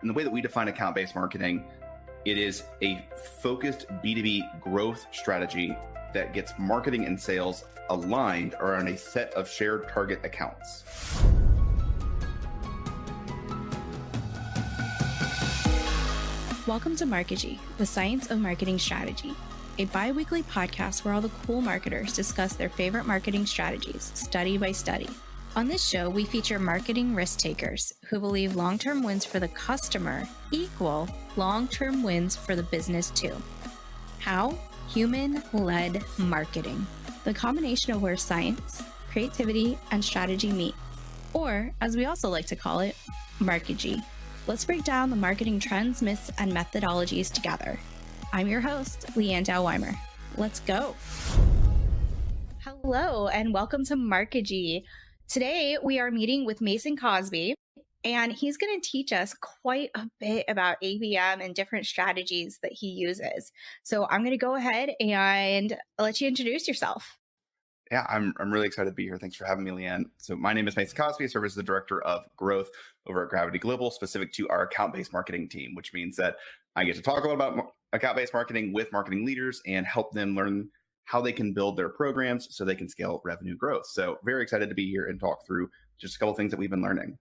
And the way that we define account-based marketing, it is a focused B2B growth strategy that gets marketing and sales aligned around a set of shared target accounts. Welcome to Markegy, the science of marketing strategy, a bi-weekly podcast where all the cool marketers discuss their favorite marketing strategies, study by study. On this show, we feature marketing risk takers who believe long-term wins for the customer equal long-term wins for the business too. How? Human-led marketing, the combination of where science, creativity, and strategy meet, or as we also like to call it, Markegy. Let's break down the marketing trends, myths, and methodologies together. I'm your host, Leanne Dowweimer. Let's go. Hello, and welcome to Markegy. Today, we are meeting with Mason Cosby, and he's going to teach us quite a bit about ABM and different strategies that he uses. So I'm going to go ahead and let you introduce yourself. Yeah, I'm really excited to be here. Thanks for having me, Leanne. So my name is Mason Cosby. I serve as the Director of Growth over at Gravity Global, specific to our account-based marketing team, which means that I get to talk a lot about account-based marketing with marketing leaders and help them learn how they can build their programs so they can scale revenue growth. So very excited to be here and talk through just a couple of things that we've been learning.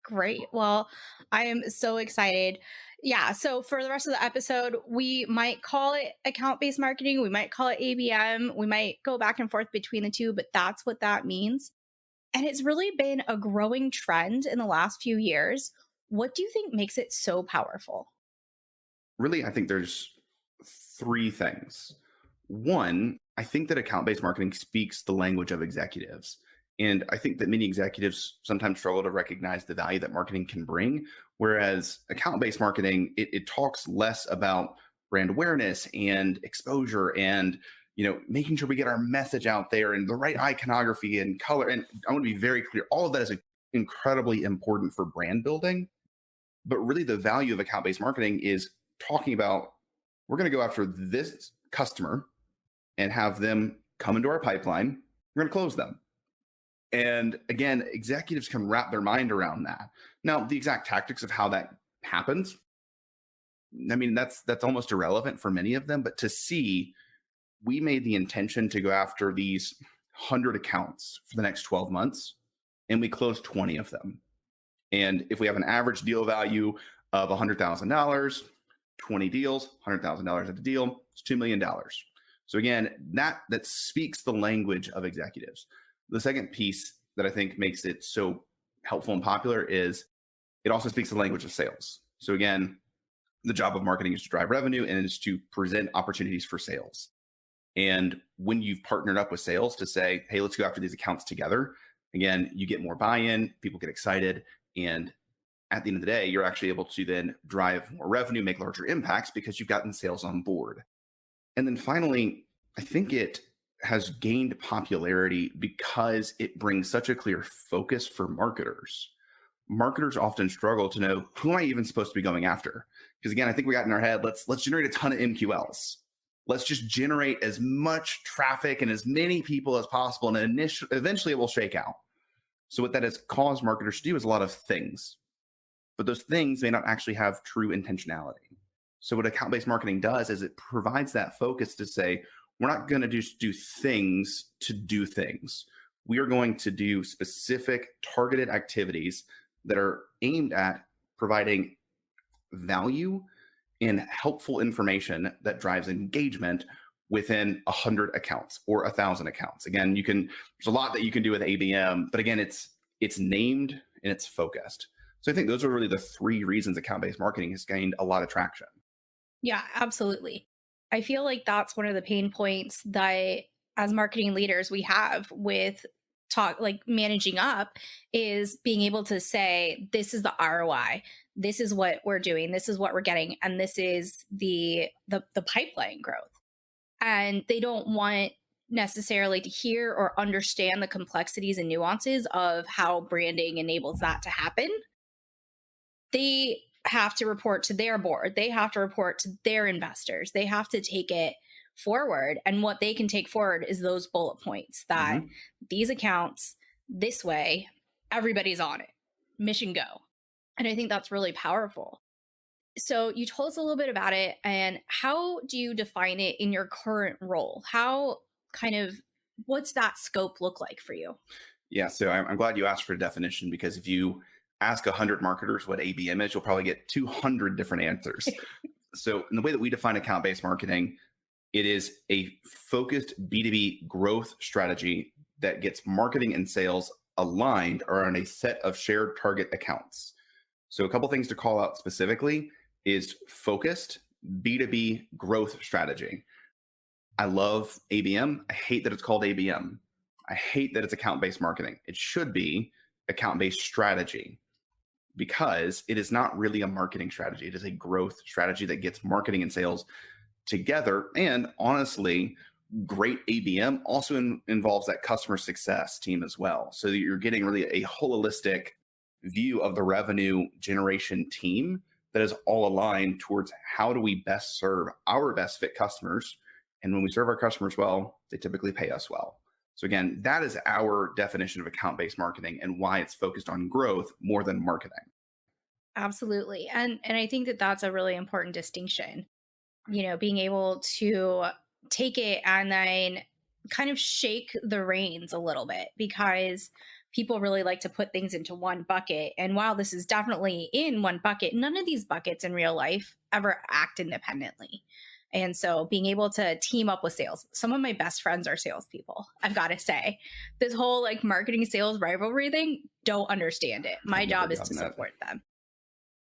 Great. Well, I am so excited. Yeah. So for the rest of the episode, we might call it account-based marketing. We might call it ABM. We might go back and forth between the two, but that's what that means. And it's really been a growing trend in the last few years. What do you think makes it so powerful? Really, I think there's three things. One, I think that account-based marketing speaks the language of executives. And I think that many executives sometimes struggle to recognize the value that marketing can bring. Whereas account-based marketing, it talks less about brand awareness and exposure and, making sure we get our message out there and the right iconography and color. And I want to be very clear, all of that is incredibly important for brand building. But really the value of account-based marketing is talking about, we're going to go after this customer and have them come into our pipeline. We're going to close them. And again, executives can wrap their mind around that. Now, the exact tactics of how that happens, I mean, that's almost irrelevant for many of them. But to see, we made the intention to go after these 100 accounts for the next 12 months, and we closed 20 of them. And if we have an average deal value of $100,000, 20 deals, $100,000 at the deal, it's $2 million. So again, that speaks the language of executives. The second piece that I think makes it so helpful and popular is it also speaks the language of sales. So again, the job of marketing is to drive revenue and is to present opportunities for sales. And when you've partnered up with sales to say, hey, let's go after these accounts together, again, you get more buy-in, people get excited, and at the end of the day, you're actually able to then drive more revenue, make larger impacts because you've gotten sales on board. And then finally, I think it has gained popularity because it brings such a clear focus for marketers. Marketers often struggle to know, who am I even supposed to be going after? Because again, I think we got in our head, let's generate a ton of MQLs. Let's just generate as much traffic and as many people as possible, and eventually it will shake out. So what that has caused marketers to do is a lot of things, but those things may not actually have true intentionality. So what account-based marketing does is it provides that focus to say, we're not going to just do things to do things. We are going to do specific targeted activities that are aimed at providing value and helpful information that drives engagement within 100 accounts or 1,000 accounts. Again, there's a lot that you can do with ABM, but again, it's named and it's focused. So I think those are really the three reasons account-based marketing has gained a lot of traction. Yeah, absolutely. I feel like that's one of the pain points that as marketing leaders we have with managing up, is being able to say, this is the ROI, this is what we're doing, this is what we're getting, and this is the pipeline growth. And they don't want necessarily to hear or understand the complexities and nuances of how branding enables that to happen. They have to report to their board. They have to report to their investors. They have to take it forward. And what they can take forward is those bullet points that these accounts, this way, everybody's on it. Mission go. And I think that's really powerful. So you told us a little bit about it, and how do you define it in your current role? How kind of what's that scope look like for you? Yeah, so I'm glad you asked for a definition because if you ask 100 marketers what ABM is, you'll probably get 200 different answers. So, in the way that we define account based marketing, it is a focused B2B growth strategy that gets marketing and sales aligned around a set of shared target accounts. So, a couple things to call out specifically is focused B2B growth strategy. I love ABM. I hate that it's called ABM. I hate that it's account based marketing. It should be account based strategy because it is not really a marketing strategy. It is a growth strategy that gets marketing and sales together. And honestly, great ABM also involves that customer success team as well. So that you're getting really a holistic view of the revenue generation team that is all aligned towards how do we best serve our best fit customers. And when we serve our customers well, they typically pay us well. So again, that is our definition of account-based marketing and why it's focused on growth more than marketing. Absolutely. And I think that that's a really important distinction. Being able to take it and then kind of shake the reins a little bit, because people really like to put things into one bucket. And while this is definitely in one bucket, none of these buckets in real life ever act independently. And so being able to team up with sales, some of my best friends are salespeople. I've got to say, this whole like marketing sales rivalry thing, don't understand it. My I've never job is to gotten that. support them.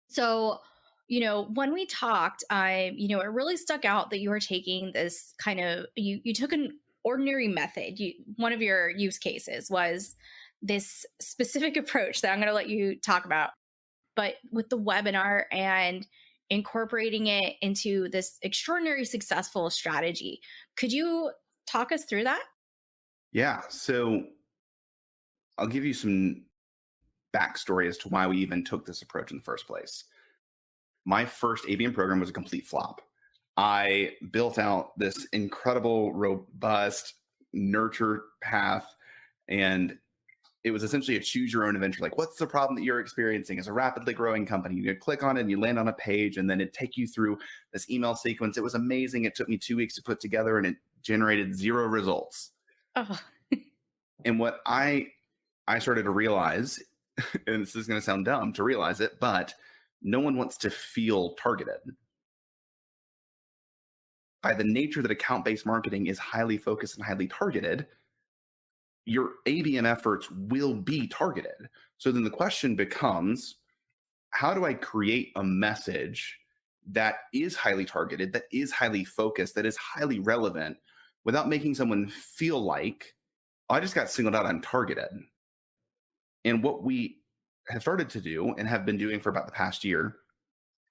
So, when we talked, it really stuck out that you were taking this kind of, you took an ordinary method. One of your use cases was this specific approach that I'm going to let you talk about, but with the webinar and incorporating it into this extraordinary successful strategy. Could you talk us through that? Yeah. So I'll give you some backstory as to why we even took this approach in the first place. My first ABM program was a complete flop. I built out this incredible, robust nurture path, and it was essentially a choose your own adventure. Like, what's the problem that you're experiencing as a rapidly growing company? You click on it and you land on a page, and then it take you through this email sequence. It was amazing. It took me 2 weeks to put together, and it generated zero results. Oh, And what I started to realize, and this is going to sound dumb to realize it, but no one wants to feel targeted. By the nature that account-based marketing is highly focused and highly targeted, your ABM efforts will be targeted. So then the question becomes, how do I create a message that is highly targeted, that is highly focused, that is highly relevant without making someone feel like, "Oh, I just got singled out, I'm targeted." And what we have started to do and have been doing for about the past year,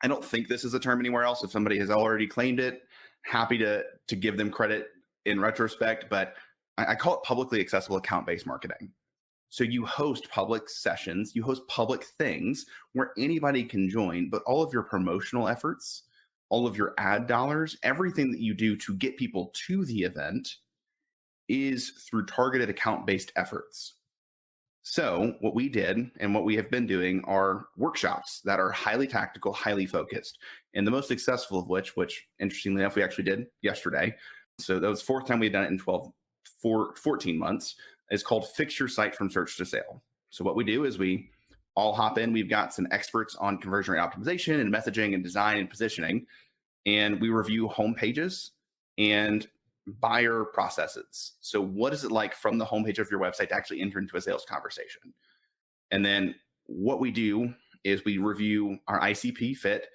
I don't think this is a term anywhere else. If somebody has already claimed it, happy to give them credit in retrospect, but I call it publicly accessible account-based marketing. So you host public sessions, you host public things where anybody can join, but all of your promotional efforts, all of your ad dollars, everything that you do to get people to the event is through targeted account-based efforts. So, what we did and what we have been doing are workshops that are highly tactical, highly focused. And the most successful of which interestingly enough, we actually did yesterday. So, that was the fourth time we've done it in 14 months, is called Fix Your Site from Search to Sale. So, what we do is we all hop in. We've got some experts on conversion rate optimization and messaging and design and positioning. And we review home pages and buyer processes. So, what is it like from the homepage of your website to actually enter into a sales conversation? And then what we do is we review our ICP fit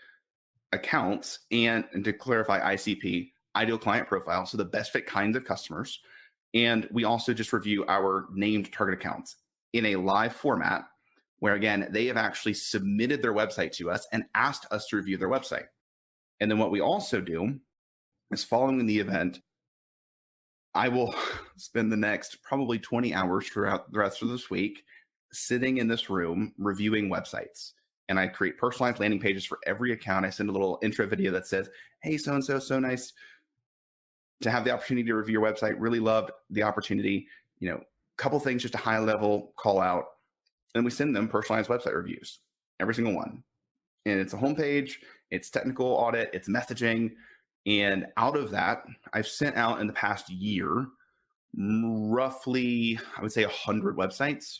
accounts and to clarify ICP, ideal client profile, so the best fit kinds of customers. And we also just review our named target accounts in a live format where, again, they have actually submitted their website to us and asked us to review their website. And then what we also do is following the event, I will spend the next probably 20 hours throughout the rest of this week sitting in this room reviewing websites. And I create personalized landing pages for every account. I send a little intro video that says, "Hey, so and so nice to have the opportunity to review your website. Really loved the opportunity. Couple things, just a high level call out." And we send them personalized website reviews, every single one. And it's a homepage, it's technical audit, it's messaging. And out of that, I've sent out in the past year roughly, I would say, 100 websites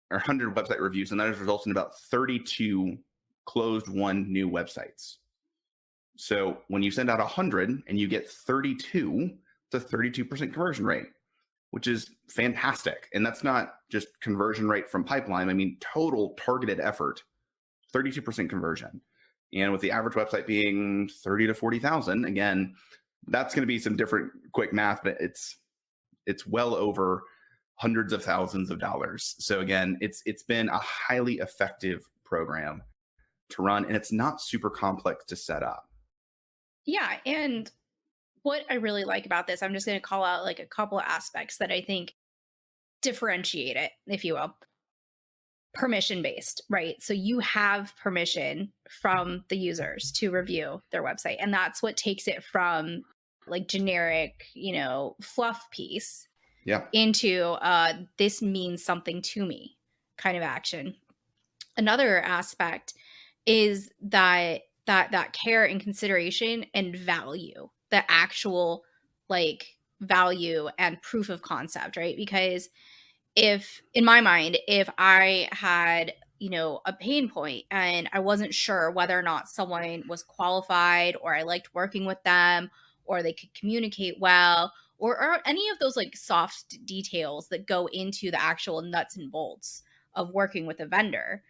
or 100 website reviews. And that has resulted in about 32 closed won new websites. So when you send out 100 and you get 32, it's a 32% conversion rate, which is fantastic. And that's not just conversion rate from pipeline. I mean, total targeted effort, 32% conversion. And with the average website being 30 to 40,000, again, that's going to be some different quick math, but it's well over hundreds of thousands of dollars. So again, it's been a highly effective program to run, and it's not super complex to set up. Yeah, and what I really like about this, I'm just going to call out like a couple of aspects that I think differentiate it, if you will. Permission based, right? So you have permission from the users to review their website. And that's what takes it from like generic, fluff piece Yeah. into this means something to me kind of action. Another aspect is that care and consideration and value, the actual like value and proof of concept, right? Because if in my mind, if I had, a pain point and I wasn't sure whether or not someone was qualified or I liked working with them or they could communicate well or any of those like soft details that go into the actual nuts and bolts of working with a vendor,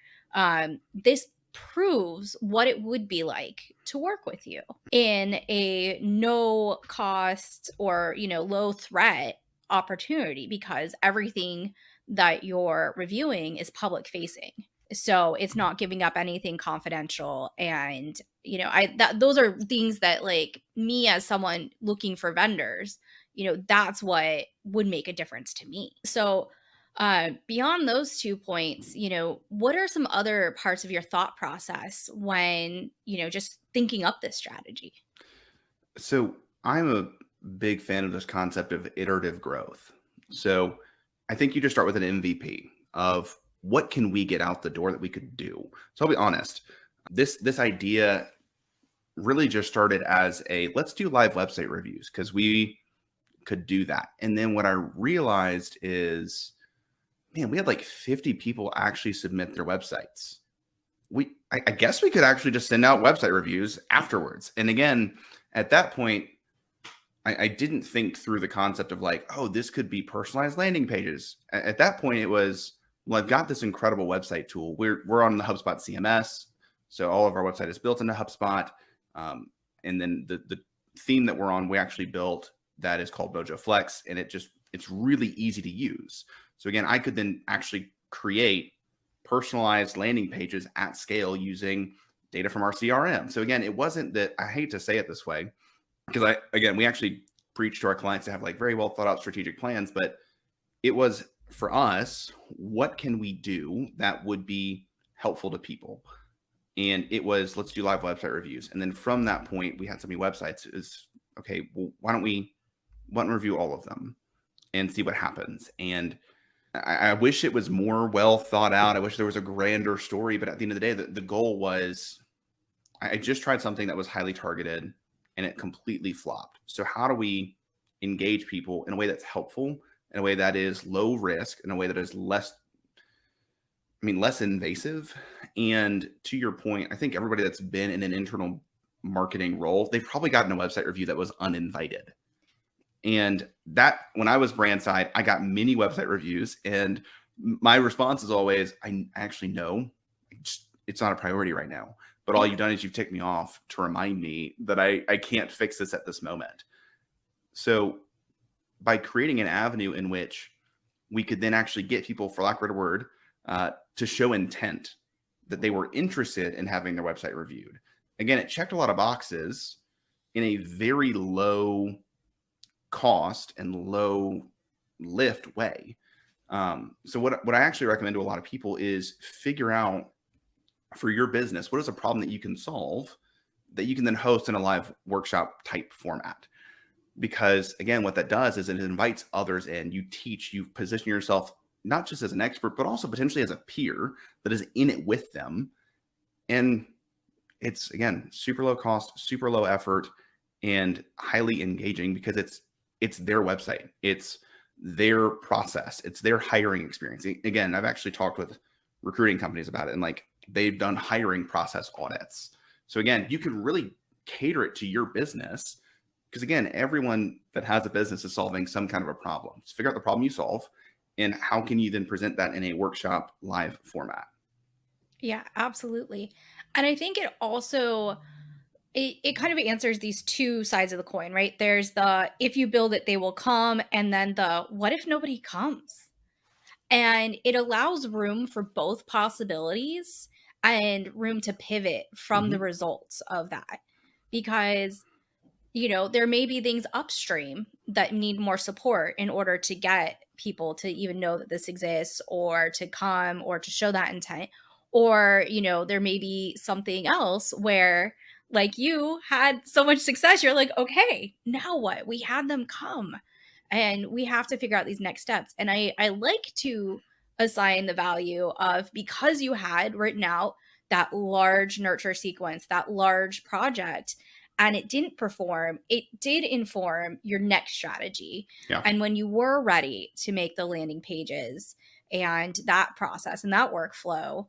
this proves what it would be like to work with you in a no cost or low threat opportunity, because everything that you're reviewing is public facing, so it's not giving up anything confidential. And those are things that, like, me as someone looking for vendors, that's what would make a difference to me. So beyond those 2 points, what are some other parts of your thought process when just thinking up this strategy? So I'm a big fan of this concept of iterative growth. So I think you just start with an MVP of what can we get out the door that we could do. So I'll be honest, this idea really just started as a let's do live website reviews because we could do that. And then what I realized is, man, we had like 50 people actually submit their websites. I guess we could actually just send out website reviews afterwards. And again, at that point, I didn't think through the concept of like, oh, this could be personalized landing pages. At that point, it was, well, I've got this incredible website tool. We're on the HubSpot CMS, so all of our website is built into HubSpot. And then the theme that we're on, we actually built that is called Mojo Flex, and it's really easy to use. So again, I could then actually create personalized landing pages at scale using data from our CRM. So again, it wasn't that, I hate to say it this way, because we actually preach to our clients to have like very well thought out strategic plans, but it was for us, what can we do that would be helpful to people? And it was, let's do live website reviews. And then from that point, we had so many websites is, okay, well, why don't we review all of them and see what happens? And I wish it was more well thought out. I wish there was a grander story, but at the end of the day, the goal was, I just tried something that was highly targeted and it completely flopped. So how do we engage people in a way that's helpful, in a way that is low risk, in a way that is less invasive? And to your point, I think everybody that's been in an internal marketing role, they've probably gotten a website review that was uninvited. And that, when I was brand side, I got many website reviews, and my response is always, I actually know it's not a priority right now. But all you've done is you've ticked me off to remind me that I can't fix this at this moment. So by creating an avenue in which we could then actually get people, for lack of a better word, to show intent that they were interested in having their website reviewed. Again, it checked a lot of boxes in a very low cost and low lift way. So what I actually recommend to a lot of people is figure out for your business, what is a problem that you can solve that you can then host in a live workshop type format? Because again, what that does is it invites others in. You teach, you position yourself not just as an expert, but also potentially as a peer that is in it with them. And it's, again, super low cost, super low effort, and highly engaging because it's their website. It's their process. It's their hiring experience. Again, I've actually talked with recruiting companies about it, and like they've done hiring process audits. So again, you can really cater it to your business because again, everyone that has a business is solving some kind of a problem. Just figure out the problem you solve and how can you then present that in a workshop live format. Yeah, absolutely. And I think it also it kind of answers these two sides of the coin, right? There's the if you build it, they will come, and then the what if nobody comes? And it allows room for both possibilities and room to pivot from the Mhm. results of that. Because there may be things upstream that need more support in order to get people to even know that this exists or to come or to show that intent. Or, there may be something else where, like you had so much success, you're like, okay, now what? We had them come and we have to figure out these next steps. And I like to assign the value of because you had written out that large nurture sequence, that large project, and it didn't perform, it did inform your next strategy. Yeah. And when you were ready to make the landing pages and that process and that workflow,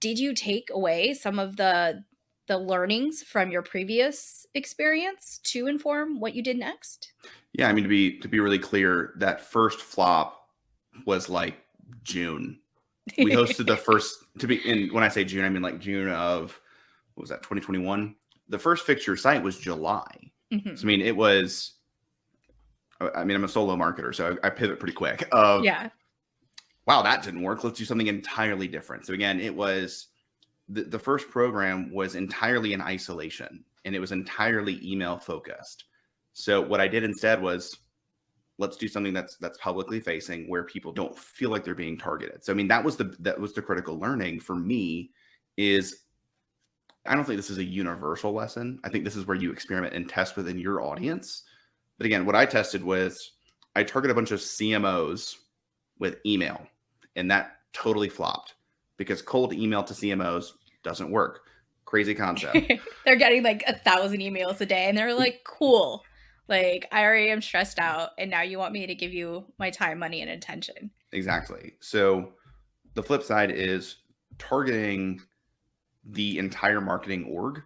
did you take away some of the learnings from your previous experience to inform what you did next? Yeah, I mean to be really clear, that first flop was like June. We hosted the first to be and when I say June, I mean like June of what was that, 2021? The first fixture site was July. So I Mhm. mean it was I mean I'm a solo marketer, so I pivot pretty quick of Yeah. wow, that didn't work. Let's do something entirely different. So again, it was the first program was entirely in isolation and it was entirely email focused. So what I did instead was let's do something that's publicly facing where people don't feel like they're being targeted. So I mean that was the critical learning for me is I don't think this is a universal lesson. I think this is where you experiment and test within your audience. But again, what I tested was I target a bunch of CMOs with email and that totally flopped because cold email to CMOs doesn't work. Crazy concept. They're getting like 1,000 emails a day and they're like, cool. Like, I already am stressed out. And now you want me to give you my time, money, and attention. Exactly. So the flip side is targeting the entire marketing org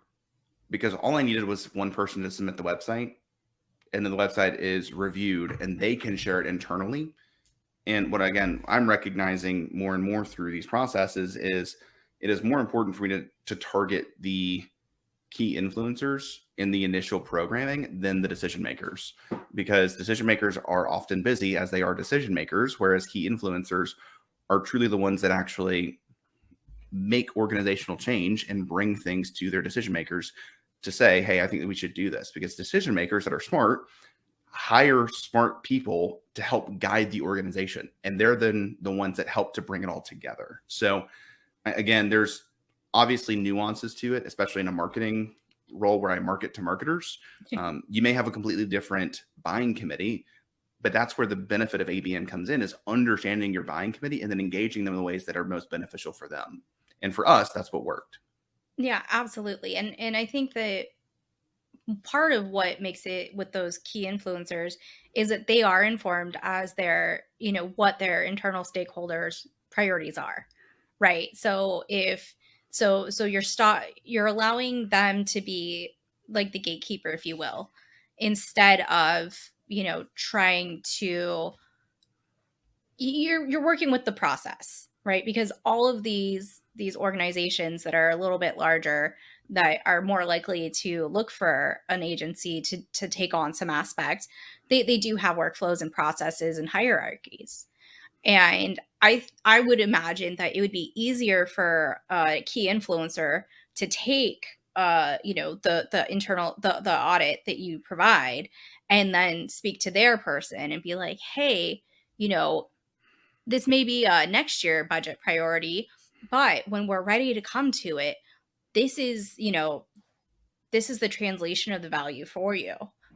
because all I needed was one person to submit the website and then the website is reviewed and they can share it internally. And what again I'm recognizing more and more through these processes is it is more important for me to target the key influencers in the initial programming than the decision makers because decision makers are often busy as they are decision makers, whereas key influencers are truly the ones that actually make organizational change and bring things to their decision makers to say, hey, I think that we should do this because decision makers that are smart hire smart people to help guide the organization. And they're then the ones that help to bring it all together. So again, there's obviously nuances to it, especially in a marketing role where I market to marketers. You may have a completely different buying committee, but that's where the benefit of ABM comes in is understanding your buying committee and then engaging them in the ways that are most beneficial for them. And for us, that's what worked. Yeah, absolutely. And I think that part of what makes it with those key influencers is that they are informed as their, what their internal stakeholders priorities are. Right. So if so you're allowing them to be like the gatekeeper, if you will, instead of, trying to you're working with the process, right? Because all of these organizations that are a little bit larger that are more likely to look for an agency to take on some aspects, they do have workflows and processes and hierarchies. And I would imagine that it would be easier for a key influencer to take the internal the audit that you provide and then speak to their person and be like, hey, you know this may be a next year budget priority, but when we're ready to come to it, this is, this is the translation of the value for you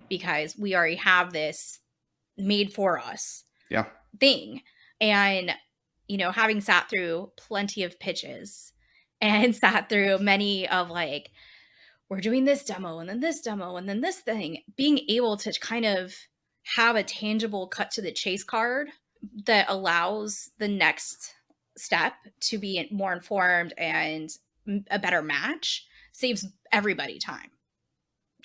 because we already have this made for us Yeah. thing. And, having sat through plenty of pitches and sat through many of like, we're doing this demo and then this demo and then this thing, being able to kind of have a tangible cut to the chase card that allows the next step to be more informed and a better match saves everybody time.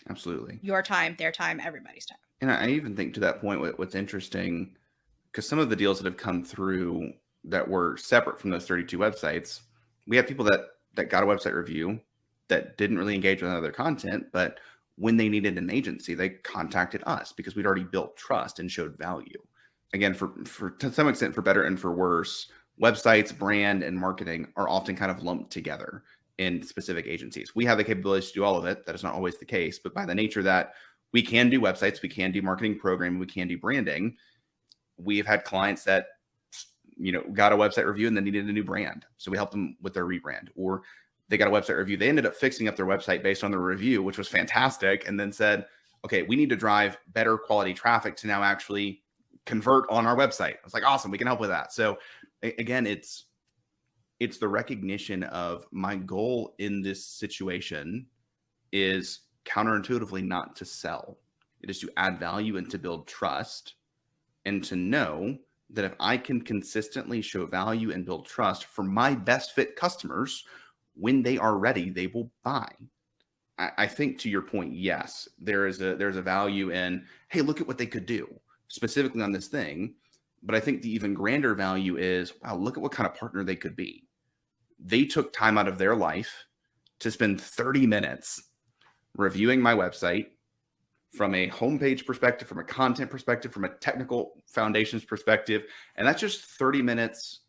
Absolutely. Your time, their time, everybody's time. And I even think to that point, what's interesting, because some of the deals that have come through that were separate from those 32 websites, we have people that got a website review that didn't really engage with other content, but when they needed an agency, they contacted us because we'd already built trust and showed value. Again, for to some extent, for better and for worse, websites, brand, and marketing are often kind of lumped together in specific agencies. We have the capabilities to do all of it. That is not always the case, but by the nature that we can do websites, we can do marketing programming, we can do branding. We have had clients that got a website review and then needed a new brand, so we helped them with their rebrand. Or they got a website review, they ended up fixing up their website based on the review, which was fantastic, and then said, okay, we need to drive better quality traffic to now actually convert on our website. I was like, awesome, we can help with that. So again, it's the recognition of my goal in this situation is counterintuitively not to sell. It is to add value and to build trust, and to know that if I can consistently show value and build trust for my best fit customers, when they are ready, they will buy. I think to your point, yes, there's a value in, hey, look at what they could do specifically on this thing. But I think the even grander value is, wow, look at what kind of partner they could be. They took time out of their life to spend 30 minutes reviewing my website from a homepage perspective, from a content perspective, from a technical foundations perspective. And that's just 30 minutes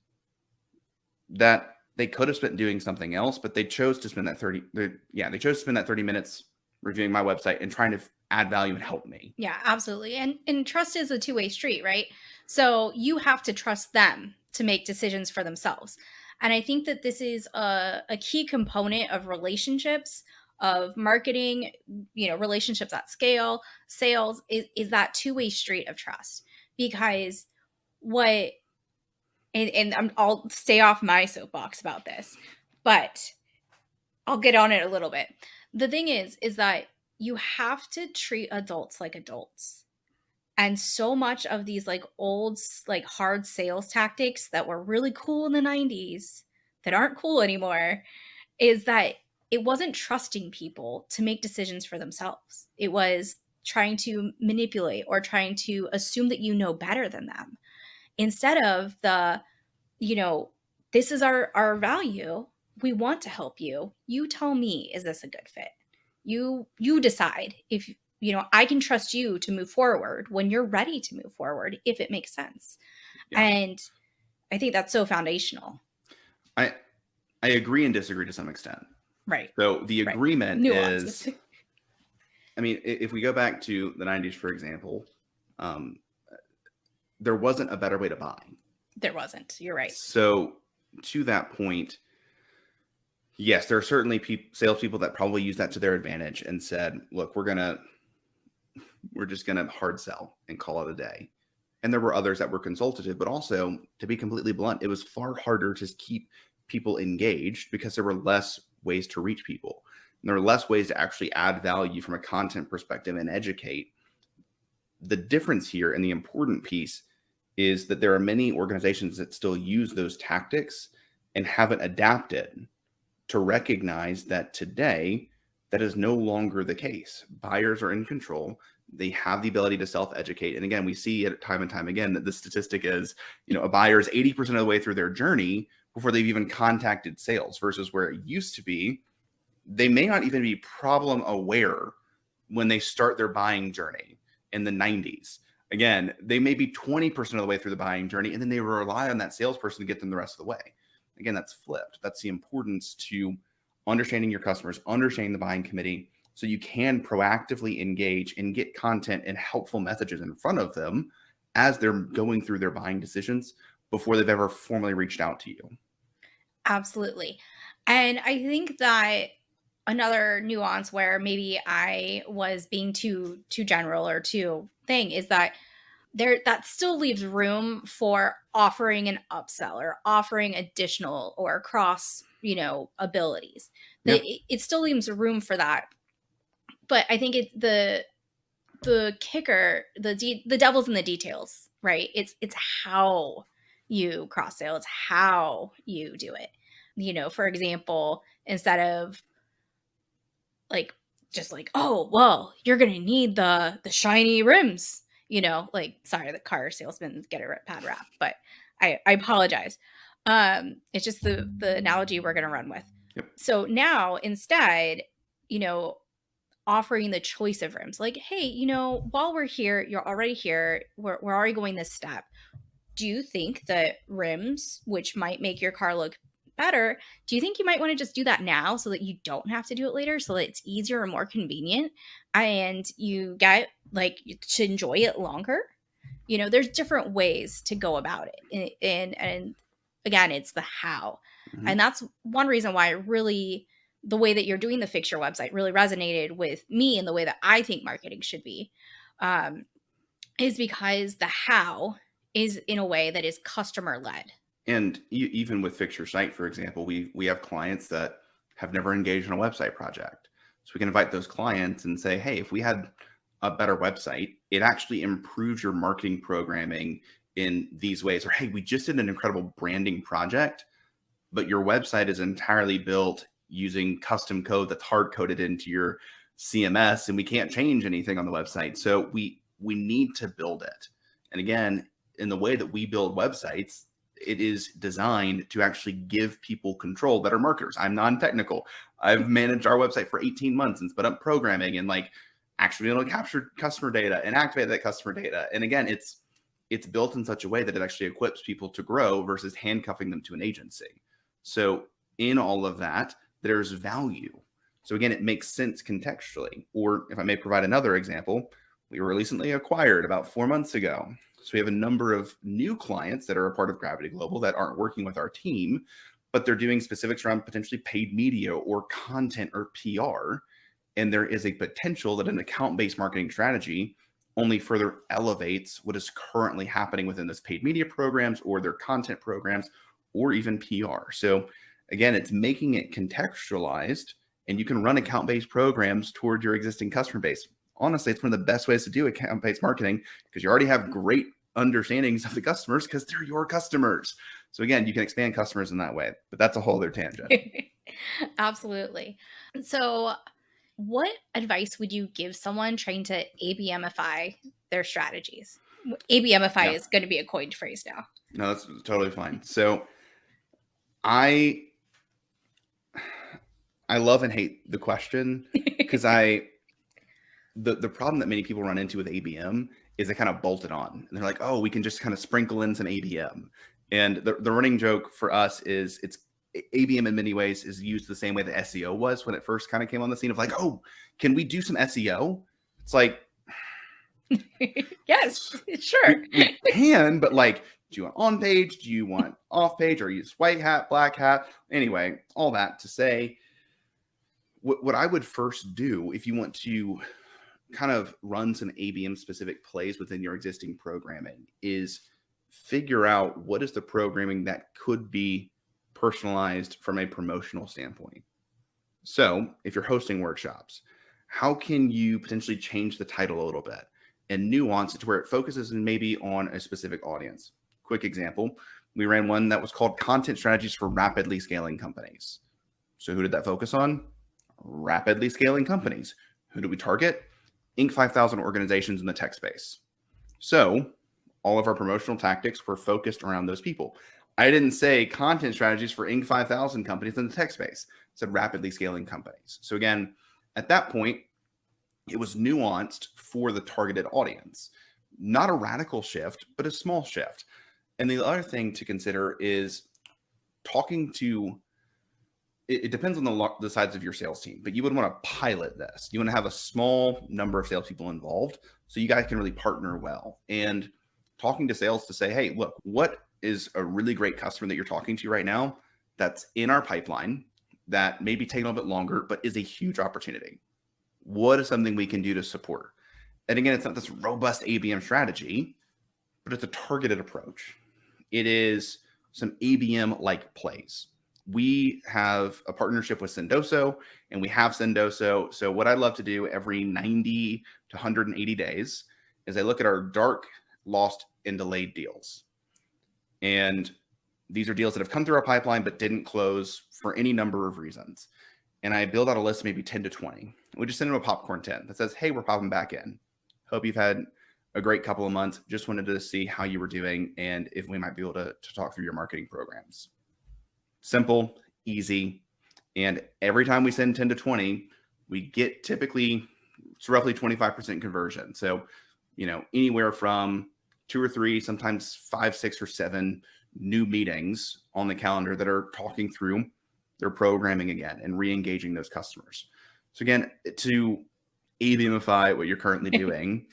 that they could have spent doing something else, but they chose to spend that 30 minutes reviewing my website and trying to add value and help me. Yeah, absolutely. And trust is a two-way street, right? So you have to trust them to make decisions for themselves. And I think that this is a key component of relationships, of marketing, relationships at scale, sales is that two-way street of trust. Because what I'll stay off my soapbox about this, but I'll get on it a little bit. The thing is that you have to treat adults like adults. And so much of these like old, like hard sales tactics that were really cool in the 90s that aren't cool anymore is that it wasn't trusting people to make decisions for themselves. It was trying to manipulate or trying to assume that you know better than them instead of this is our value. We want to help you. You tell me, is this a good fit? You decide if I can trust you to move forward when you're ready to move forward, if it makes sense. Yeah. And I think that's so foundational. I agree and disagree to some extent. Right. So the agreement Nuances. is, I mean, if we go back to the 90s, for example, there wasn't a better way to buy. There wasn't. You're right. So to that point, yes, there are certainly salespeople that probably use that to their advantage and said, look, we're just going to hard sell and call it a day. And there were others that were consultative, but also, to be completely blunt, it was far harder to keep people engaged because there were less ways to reach people. And there were less ways to actually add value from a content perspective and educate. The difference here and the important piece is that there are many organizations that still use those tactics and haven't adapted to recognize that today that is no longer the case. Buyers are in control. They have the ability to self-educate. And again, we see it time and time again that the statistic is, a buyer is 80% of the way through their journey before they've even contacted sales, versus where it used to be, they may not even be problem aware when they start their buying journey in the 90s. Again, they may be 20% of the way through the buying journey, and then they rely on that salesperson to get them the rest of the way. Again, that's flipped. That's the importance to understanding your customers, understanding the buying committee, so you can proactively engage and get content and helpful messages in front of them as they're going through their buying decisions before they've ever formally reached out to you. Absolutely. And I think that another nuance where maybe I was being too general or too thing is that there that still leaves room for offering an upsell or offering additional or cross, abilities. Yeah. It still leaves room for that. But I think the kicker, the devil's in the details, right? It's how you cross sale, it's how you do it. For example, instead of like just like, oh well, you're gonna need the shiny rims, like, sorry, the car salesman get a bad rap, but I apologize. It's just the analogy we're gonna run with. Yep. So now instead, you know offering the choice of rims, like, hey, while we're here, you're already here, we're already going this step. Do you think that rims, which might make your car look better, do you think you might want to just do that now so that you don't have to do it later, so that it's easier and more convenient and you get to enjoy it longer? There's different ways to go about it. And again, it's the how. Mhm. And that's one reason why the way that you're doing the Fix Your Website really resonated with me and the way that I think marketing should be. Um, is because the how is in a way that is customer led. And even with Fix Your Site, for example, we have clients that have never engaged in a website project. So we can invite those clients and say, hey, if we had a better website, it actually improves your marketing programming in these ways. Or, hey, we just did an incredible branding project, but your website is entirely built using custom code that's hard coded into your CMS, and we can't change anything on the website. So we need to build it. And again, in the way that we build websites, it is designed to actually give people control that are marketers. I'm non-technical. I've managed our website for 18 months and sped up programming and actually being able to capture customer data and activate that customer data. And again, it's built in such a way that it actually equips people to grow versus handcuffing them to an agency. So in all of that, there's value. So again, it makes sense contextually. Or if I may provide another example, we were recently acquired about 4 months ago. So we have a number of new clients that are a part of Gravity Global that aren't working with our team, but they're doing specifics around potentially paid media or content or PR. And there is a potential that an account-based marketing strategy only further elevates what is currently happening within this paid media programs or their content programs or even PR. So again, it's making it contextualized, and you can run account-based programs toward your existing customer base. Honestly, it's one of the best ways to do account-based marketing because you already have great understandings of the customers because they're your customers. So again, you can expand customers in that way, but that's a whole other tangent. Absolutely. So, what advice would you give someone trying to ABMify their strategies? ABMify Yeah, is going to be a coined phrase now. no, that's totally fine. So I love and hate the question because the problem that many people run into with ABM is they kind of bolt it on. And they're like, oh, we can just kind of sprinkle in some ABM. And the running joke for us is it's ABM in many ways is used the same way that SEO was when it first kind of came on the scene of like, oh, can we do some SEO? It's like, Yes, sure. we can, but do you want on page? Do you want off page? Or use white hat, black hat? Anyway, all that to say, what I would first do if you want to kind of run some ABM specific plays within your existing programming is figure out what is the programming that could be personalized from a promotional standpoint. So if you're hosting workshops, how can you potentially change the title a little bit and nuance it to where it focuses maybe on a specific audience? Quick example, we ran one that was called Content Strategies for Rapidly Scaling Companies. So who did that focus on? Rapidly scaling companies. Who do we target? Inc. 5000 organizations in the tech space. So all of our promotional tactics were focused around those people. I didn't say content strategies for Inc. 5000 companies in the tech space. I said rapidly scaling companies. So again, at that point, it was nuanced for the targeted audience. Not a radical shift, but a small shift. And the other thing to consider is talking to it depends on the size of your sales team, but you would want to pilot this. You want to have a small number of salespeople involved so you guys can really partner well. And talking to sales to say, hey, look, what is a really great customer that you're talking to right now that's in our pipeline that may be taking a little bit longer, but is a huge opportunity? What is something we can do to support? And again, it's not this robust ABM strategy, but it's a targeted approach. It is some ABM like plays. We have a partnership with Sendoso, and we have Sendoso. So what I love to do every 90 to 180 days is I look at our dark, lost, and delayed deals. And these are deals that have come through our pipeline but didn't close for any number of reasons. And I build out a list of maybe 10 to 20. We just send them a popcorn tin that says, hey, we're popping back in. Hope you've had a great couple of months. Just wanted to see how you were doing and if we might be able to talk through your marketing programs. Simple, easy. And every time we send 10 to 20, we get typically, it's roughly 25% conversion. So, anywhere from 2 or 3, sometimes 5, 6, or 7 new meetings on the calendar that are talking through their programming again and re-engaging those customers. So again, to ABMify what you're currently doing,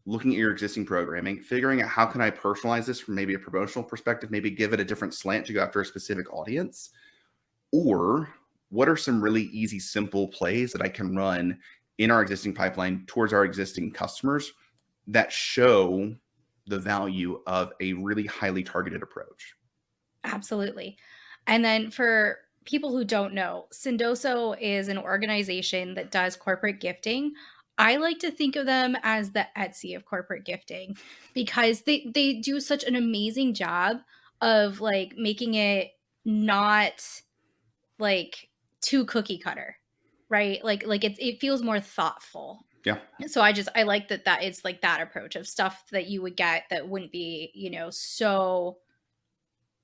looking at your existing programming, figuring out how can I personalize this from maybe a promotional perspective, maybe give it a different slant to go after a specific audience, or what are some really easy, simple plays that I can run in our existing pipeline towards our existing customers that show the value of a really highly targeted approach. Absolutely. And then for people who don't know, Sendoso is an organization that does corporate gifting. I like to think of them as the Etsy of corporate gifting because they do such an amazing job of like making it not like too cookie cutter, right? Like it feels more thoughtful. Yeah. So I like that it's like that approach of stuff that you would get that wouldn't be,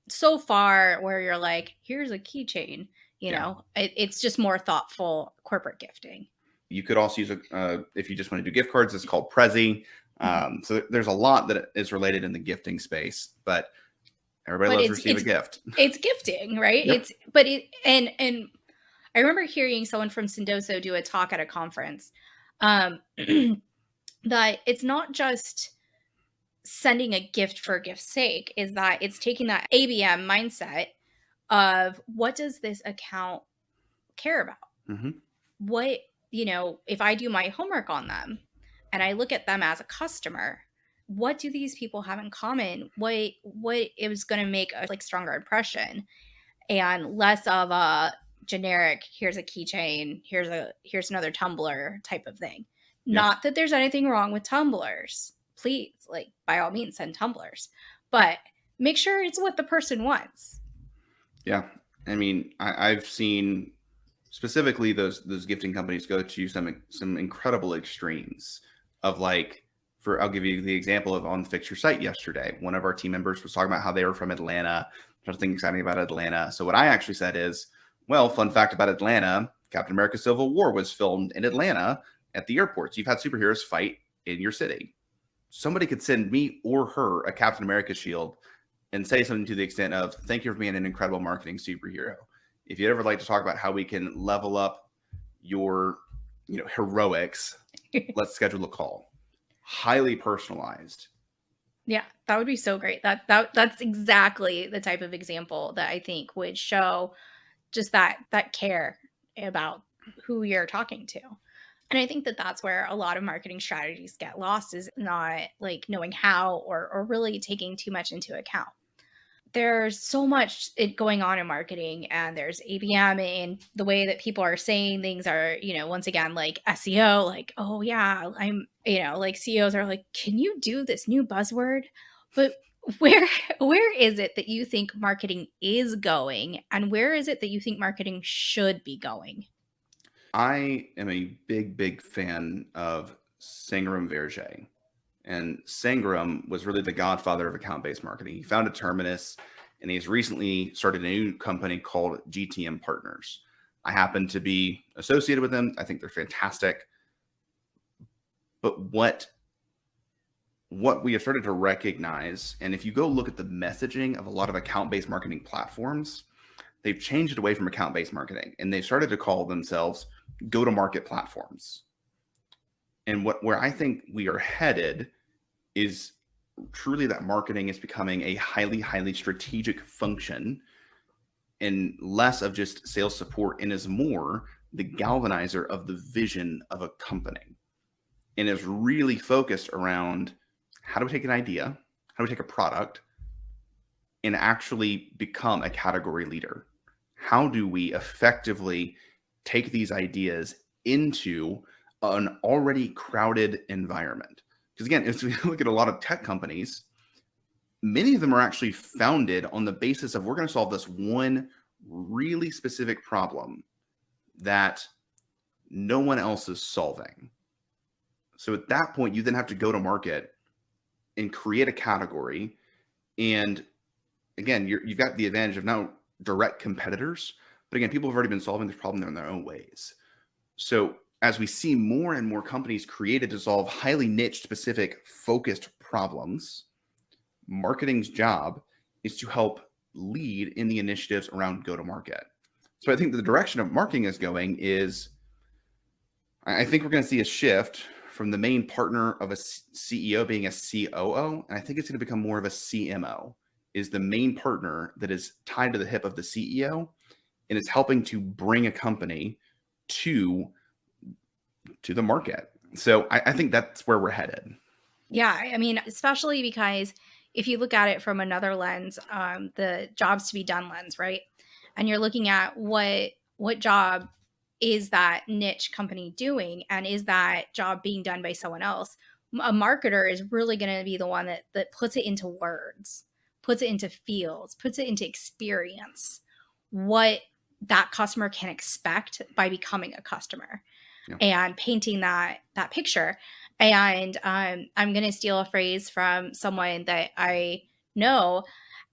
so far where you're like, here's a keychain, Yeah. it's just more thoughtful corporate gifting. You could also use if you just want to do gift cards, it's called Prezi. Mhm. So there's a lot that is related in the gifting space, but everybody But loves to receive a gift. it's gifting, right? Yep. And I remember hearing someone from Sendoso do a talk at a conference, um, that it's not just sending a gift for a gift's sake, is that it's taking that ABM mindset of what does this account care about? Mm-hmm. What, if I do my homework on them and I look at them as a customer, what do these people have in common? What is going to make a like stronger impression and less of a generic, here's a keychain, here's another tumbler type of thing. Yeah. Not that there's anything wrong with tumblers. Please, like by all means send tumblers. But make sure it's what the person wants. Yeah. I mean, I've seen specifically those gifting companies go to some incredible extremes of like, I'll give you the example of on Fix Your Site yesterday. One of our team members was talking about how they were from Atlanta. Something exciting about Atlanta. So what I actually said is, well, fun fact about Atlanta, Captain America Civil War was filmed in Atlanta at the airports. You've had superheroes fight in your city. Somebody could send me or her a Captain America shield and say something to the extent of, thank you for being an incredible marketing superhero. If you'd ever like to talk about how we can level up your, heroics, let's schedule a call. Highly personalized. Yeah, that would be so great. That's exactly the type of example that I think would show just that care about who you're talking to. And I think that that's where a lot of marketing strategies get lost, is not like knowing how or really taking too much into account. There's so much going on in marketing, and there's ABM, and the way that people are saying things are, once again, like SEO, like, oh yeah, like CEOs are like, can you do this new buzzword? But where is it that you think marketing is going, and where is it that you think marketing should be going? I am a big, big fan of Sangram Verjee. And Sangram was really the godfather of account-based marketing. He founded Terminus, and he's recently started a new company called GTM Partners. I happen to be associated with them. I think they're fantastic. But what we have started to recognize, and if you go look at the messaging of a lot of account-based marketing platforms, they've changed it away from account-based marketing, and they've started to call themselves go-to-market platforms. And where I think we are headed is truly that marketing is becoming a highly, highly strategic function and less of just sales support, and is more the galvanizer of the vision of a company, and is really focused around how do we take an idea How do we take a product and actually become a category leader? How do we effectively take these ideas into an already crowded environment? Because again, if we look at a lot of tech companies, many of them are actually founded on the basis of we're going to solve this one really specific problem that no one else is solving. So at that point, you then have to go to market and create a category. And again, you've got the advantage of now direct competitors. But again, people have already been solving this problem in their own ways. So as we see more and more companies created to solve highly niche, specific, focused problems, marketing's job is to help lead in the initiatives around go-to-market. So I think the direction of marketing is going is, I think we're going to see a shift from the main partner of a CEO being a COO, and I think it's going to become more of a CMO, is the main partner that is tied to the hip of the CEO, and it's helping to bring a company to the market. So I think that's where we're headed. Yeah, I mean, especially because if you look at it from another lens, the jobs to be done lens, right? And you're looking at what job is that niche company doing, and is that job being done by someone else? A marketer is really going to be the one that puts it into words, puts it into fields, puts it into experience, what that customer can expect by becoming a customer, Yeah. and painting that picture. And I'm going to steal a phrase from someone that I know,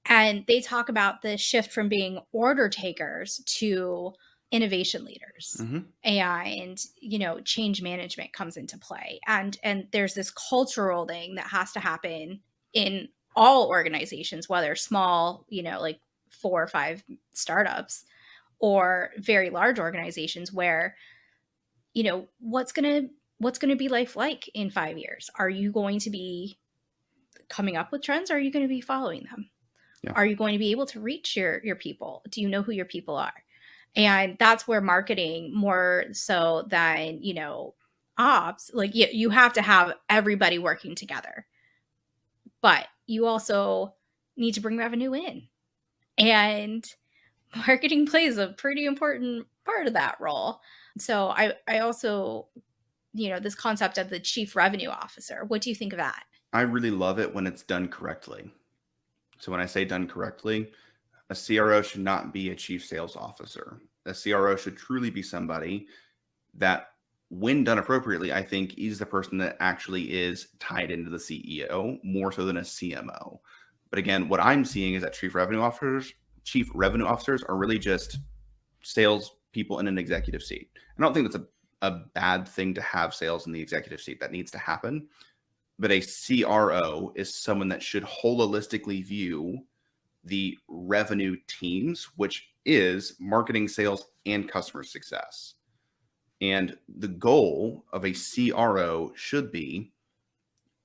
and they talk about the shift from being order takers to innovation leaders. Mm-hmm. And change management comes into play, and there's this cultural thing that has to happen in all organizations, whether small, like 4 or 5 startups, or very large organizations, where what's going to be life like in 5 years? Are you going to be coming up with trends? Or are you going to be following them? Yeah. Are you going to be able to reach your people? Do you know who your people are? And that's where marketing, more so than ops, like you have to have everybody working together, but you also need to bring revenue in, and marketing plays a pretty important part of that role. So I also, this concept of the chief revenue officer. What do you think of that? I really love it when it's done correctly. So when I say done correctly, a CRO should not be a chief sales officer. A CRO should truly be somebody that, when done appropriately, I think is the person that actually is tied into the CEO more so than a CMO. But again, what I'm seeing is that chief revenue officers are really just sales people in an executive seat. I don't think that's a bad thing to have sales in the executive seat. That needs to happen. But a CRO is someone that should holistically view the revenue teams, which is marketing, sales, and customer success. And the goal of a CRO should be,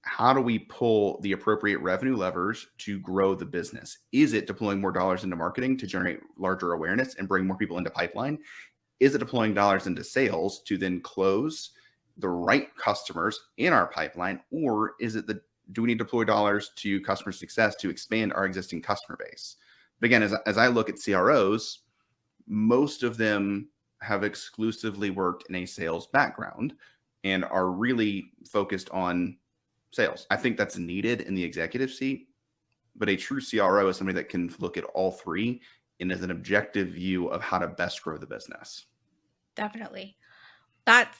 how do we pull the appropriate revenue levers to grow the business? Is it deploying more dollars into marketing to generate larger awareness and bring more people into pipeline? Is it deploying dollars into sales to then close the right customers in our pipeline? Or is it do we need to deploy dollars to customer success to expand our existing customer base? But again, as I look at CROs, most of them have exclusively worked in a sales background and are really focused on sales. I think that's needed in the executive seat, but a true CRO is somebody that can look at all three and is an objective view of how to best grow the business. Definitely. That's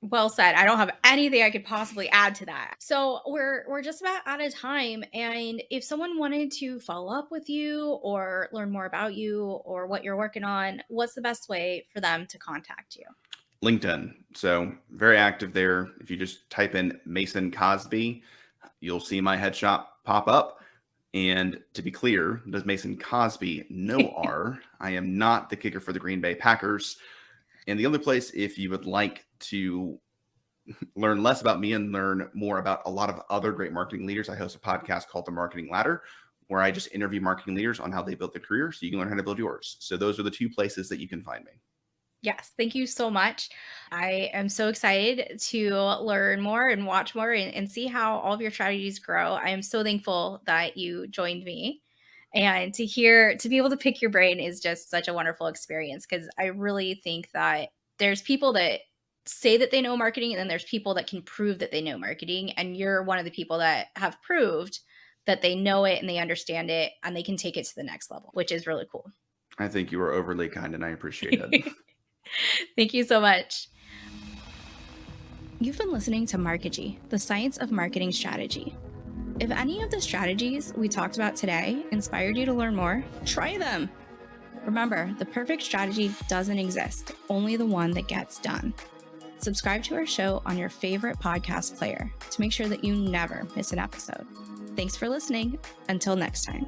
well said. I don't have anything I could possibly add to that. So we're just about out of time. And if someone wanted to follow up with you or learn more about you or what you're working on, what's the best way for them to contact you? LinkedIn. So very active there. If you just type in Mason Cosby, you'll see my headshot pop up. And to be clear, does Mason Cosby no R? I am not the kicker for the Green Bay Packers. And the other place, if you would like to learn less about me and learn more about a lot of other great marketing leaders, I host a podcast called The Marketing Ladder, where I just interview marketing leaders on how they built their career so you can learn how to build yours. So those are the two places that you can find me. Yes, thank you so much. I am so excited to learn more and watch more and see how all of your strategies grow. I am so thankful that you joined me. And to be able to pick your brain is just such a wonderful experience because I really think that there's people that say that they know marketing, and then there's people that can prove that they know marketing. And you're one of the people that have proved that they know it and they understand it and they can take it to the next level, which is really cool. I think you were overly kind and I appreciate it. Thank you so much. You've been listening to Markegy, the science of marketing strategy. If any of the strategies we talked about today inspired you to learn more, try them. Remember, the perfect strategy doesn't exist, only the one that gets done. Subscribe to our show on your favorite podcast player to make sure that you never miss an episode. Thanks for listening. Until next time.